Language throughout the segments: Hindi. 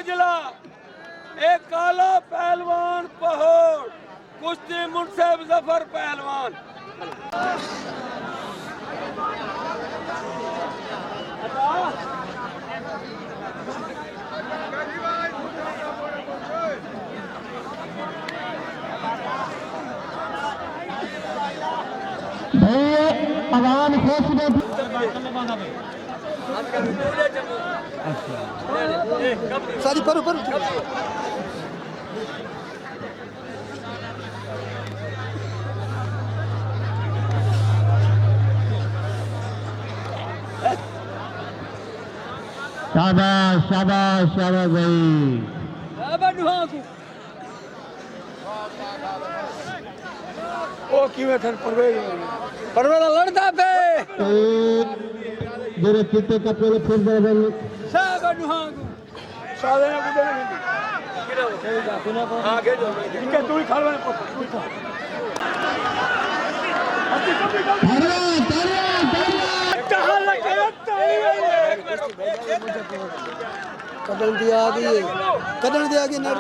जिला एक काला पहलवान पहोड़ कुश्ती मुनसेब जफर पहलवान। अवान खुश सारी पर शाबाश शाबाश शाबाश भाई ओ किवें थन परवेज लड़दा पे मेरे चिट्टे कपड़े में फिर दे साबा नुहागु साले ने बुदे हां के जो इनके तू ही खालवाने अरे तारिया कहां लगे कदम दिया आ गई नर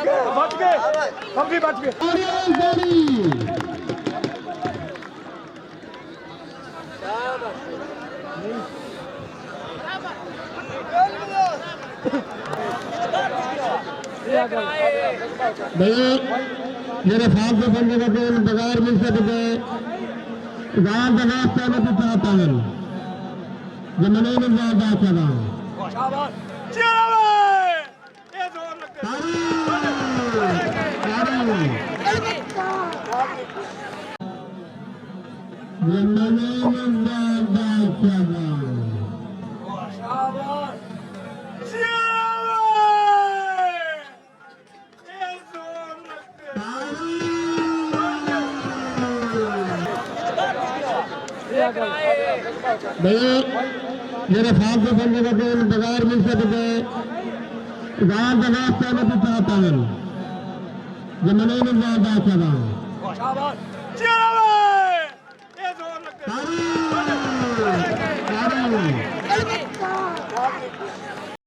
के बच गए हम भी बच गए। मेरे फालतू बंदे का दिल बगैर मिल सकते गांव दगास करने को चाहता है जो मैंने नहीं जाता चला मेरे फालतू बंदे का दिल बगैर मिल सकते गांव दगास करने को चाहता है जो मैंने नहीं जाता चला